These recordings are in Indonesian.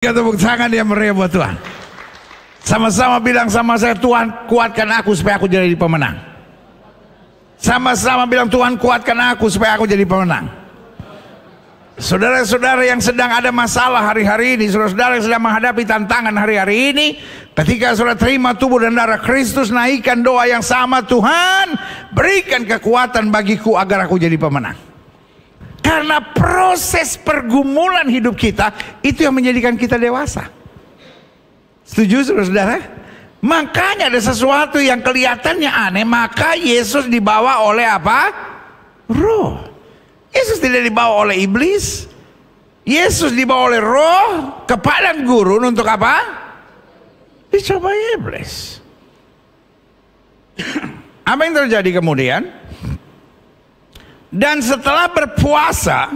Kita tepuk tangan yang meriah buat Tuhan. Sama-sama bilang sama saya, Tuhan kuatkan aku supaya aku jadi pemenang. Sama-sama bilang, Tuhan kuatkan aku supaya aku jadi pemenang. Saudara-saudara yang sedang ada masalah hari-hari ini, saudara-saudara yang sedang menghadapi tantangan hari-hari ini, ketika saudara terima tubuh dan darah Kristus, naikkan doa yang sama, Tuhan berikan kekuatan bagiku agar aku jadi pemenang. Karena proses pergumulan hidup kita itu yang menjadikan kita dewasa. Setuju saudara-saudara? Makanya ada sesuatu yang kelihatannya aneh, maka Yesus dibawa oleh apa? Roh. Yesus tidak dibawa oleh iblis. Yesus dibawa oleh roh ke padang gurun untuk apa? Dicoba iblis. Apa yang terjadi kemudian? Dan setelah berpuasa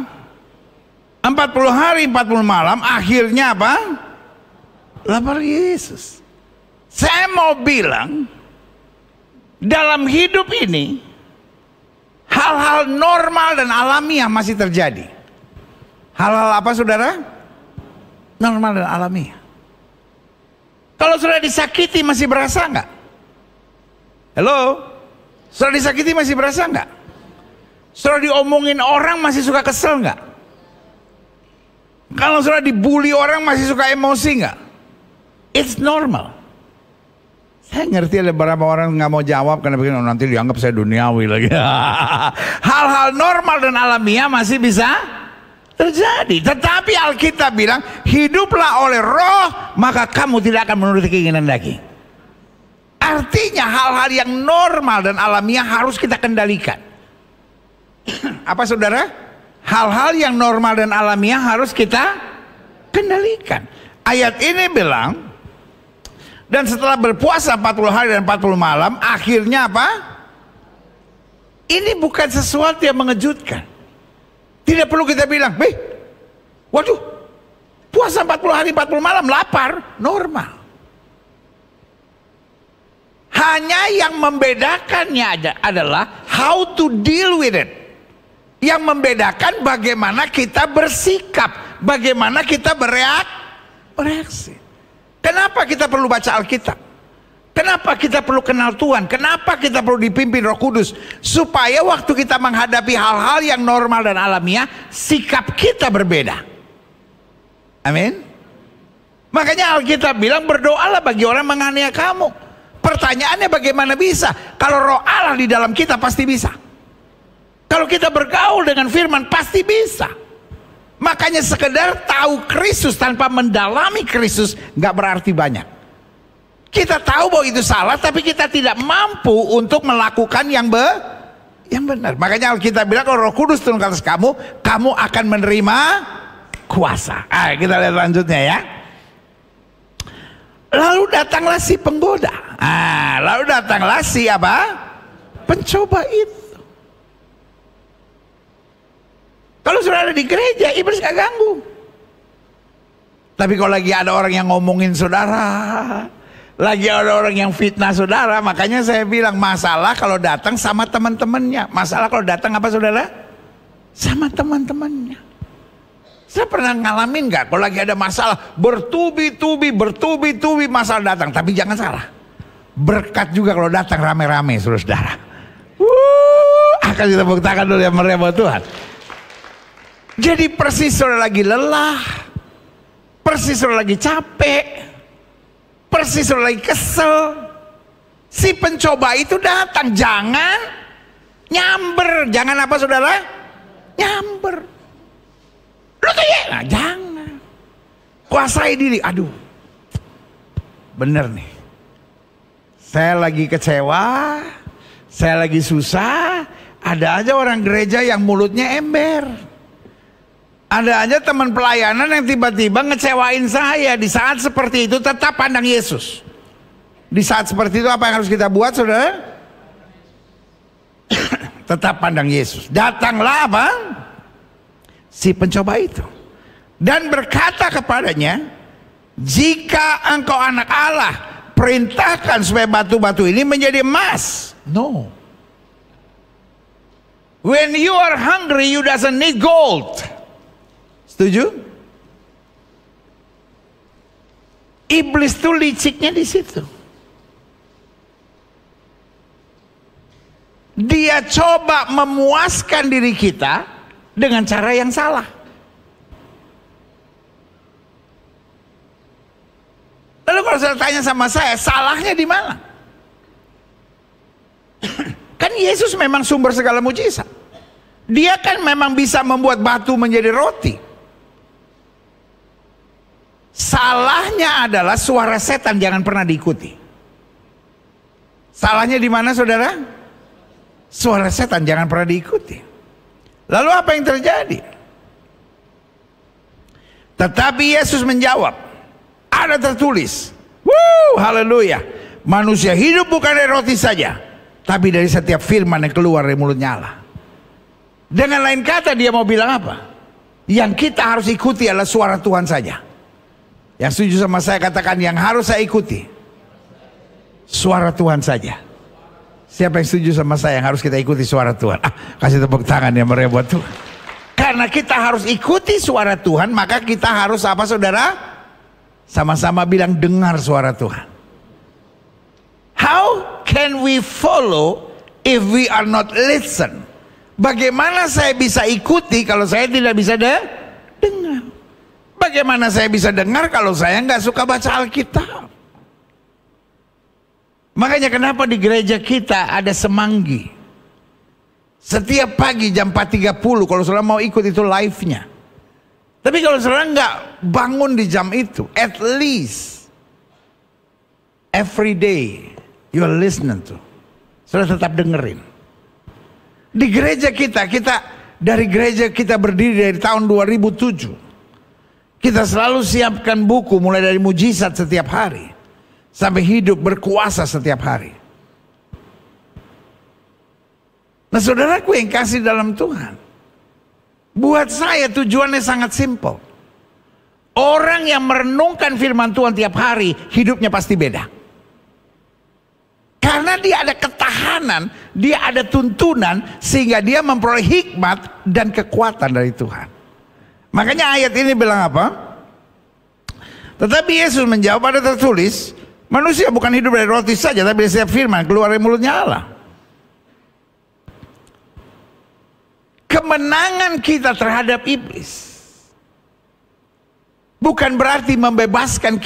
40 hari 40 malam, akhirnya apa? Lapar Yesus. Saya mau bilang, dalam hidup ini hal-hal normal dan alamiah masih terjadi. Hal-hal apa saudara? Normal dan alamiah. Kalau sudah disakiti masih berasa enggak? Halo? Sudah disakiti masih berasa enggak? Sudah diomongin orang masih suka kesel nggak? Kalau sudah dibully orang masih suka emosi nggak? It's normal. Saya ngerti ada beberapa orang nggak mau jawab karena begini, nanti dianggap saya duniawi lagi. Hal-hal normal dan alamiah masih bisa terjadi. Tetapi Alkitab bilang, hiduplah oleh roh, maka kamu tidak akan menuruti keinginan daging. Artinya hal-hal yang normal dan alamiah harus kita kendalikan. Apa saudara? Hal-hal yang normal dan alamiah harus kita kendalikan. Ayat ini bilang, dan setelah berpuasa 40 hari dan 40 malam, akhirnya apa? Ini bukan sesuatu yang mengejutkan. Tidak perlu kita bilang, waduh, puasa 40 hari 40 malam lapar, normal. Hanya yang membedakannya adalah how to deal with it. Yang membedakan bagaimana kita bersikap, bagaimana kita bereaksi. Kenapa kita perlu baca Alkitab? Kenapa kita perlu kenal Tuhan? Kenapa kita perlu dipimpin Roh Kudus? Supaya waktu kita menghadapi hal-hal yang normal dan alamiah, sikap kita berbeda. Amin. Makanya Alkitab bilang, berdoalah bagi orang menganiaya kamu. Pertanyaannya bagaimana bisa? Kalau Roh Allah di dalam kita pasti bisa. Kalau kita bergaul dengan firman pasti bisa. Makanya sekedar tahu Kristus tanpa mendalami Kristus nggak berarti banyak. Kita tahu bahwa itu salah, tapi kita tidak mampu untuk melakukan yang benar. Makanya Alkitab bilang, kalau Roh Kudus turun ke atas kamu, kamu akan menerima kuasa. Kita lihat lanjutnya ya. Lalu datanglah si penggoda. Lalu datanglah si apa? Pencoba itu. Kalau sudah ada di gereja, iblis gak ganggu. Tapi kalau lagi ada orang yang ngomongin saudara, lagi ada orang yang fitnah saudara, makanya saya bilang, masalah kalau datang sama teman-temannya. Masalah kalau datang apa saudara? Sama teman-temannya. Saya pernah ngalamin gak, kalau lagi ada masalah, bertubi-tubi masalah datang. Tapi jangan salah, berkat juga kalau datang rame-rame saudara. Akan kita tepuk tangan dulu yang meriah buat Tuhan. Jadi persis saudara lagi lelah, persis saudara lagi capek, persis saudara lagi kesel, si pencoba itu datang. Jangan nyamber. Jangan apa saudara? Nyamber. Lu tuh ya? Nah, jangan. Kuasai diri. Aduh, bener nih, saya lagi kecewa, saya lagi susah. Ada aja orang gereja yang mulutnya ember. Ada aja teman pelayanan yang tiba-tiba ngecewain saya. Di saat seperti itu tetap pandang Yesus. Di saat seperti itu apa yang harus kita buat saudara? Tetap pandang Yesus. Datanglah apa? Si pencoba itu. Dan berkata kepadanya, jika engkau anak Allah, perintahkan supaya batu-batu ini menjadi emas. No. When you are hungry, you doesn't need gold. Setuju? Iblis tuh liciknya di situ. Dia coba memuaskan diri kita dengan cara yang salah. Lalu kalau saya tanya sama saya, salahnya di mana? Kan Yesus memang sumber segala mujizat. Dia kan memang bisa membuat batu menjadi roti. Salahnya adalah suara setan jangan pernah diikuti. Salahnya di mana, saudara? Suara setan jangan pernah diikuti. Lalu apa yang terjadi? Tetapi Yesus menjawab, ada tertulis, haleluya, manusia hidup bukan dari roti saja, tapi dari setiap firman yang keluar dari mulutnya Allah. Dengan lain kata dia mau bilang apa? Yang kita harus ikuti adalah suara Tuhan saja. Yang setuju sama saya katakan, yang harus saya ikuti suara Tuhan saja. Siapa yang setuju sama saya yang harus kita ikuti suara Tuhan? Kasih tepuk tangan ya meriah buat Tuhan. Karena kita harus ikuti suara Tuhan, maka kita harus apa, saudara? Sama-sama bilang dengar suara Tuhan. How can we follow if we are not listen? Bagaimana saya bisa ikuti kalau saya tidak bisa dengar? Bagaimana saya bisa dengar kalau saya nggak suka baca Alkitab? Makanya kenapa di gereja kita ada semanggi. Setiap pagi jam 4.30 kalau saudara mau ikut itu live-nya. Tapi kalau saudara nggak bangun di jam itu, at least every day you are listening to. Saudara tetap dengerin. Di gereja kita dari gereja kita berdiri dari tahun 2007. Kita selalu siapkan buku mulai dari mujizat setiap hari sampai hidup berkuasa setiap hari. Nah, saudaraku yang kasih dalam Tuhan, buat saya tujuannya sangat simpel. Orang yang merenungkan firman Tuhan tiap hari, hidupnya pasti beda. Karena dia ada ketahanan, dia ada tuntunan, sehingga dia memperoleh hikmat dan kekuatan dari Tuhan. Makanya ayat ini bilang apa? Tetapi Yesus menjawab, ada tertulis, manusia bukan hidup dari roti saja, tapi dari setiap firman keluar dari mulutnya Allah. Kemenangan kita terhadap iblis bukan berarti membebaskan kita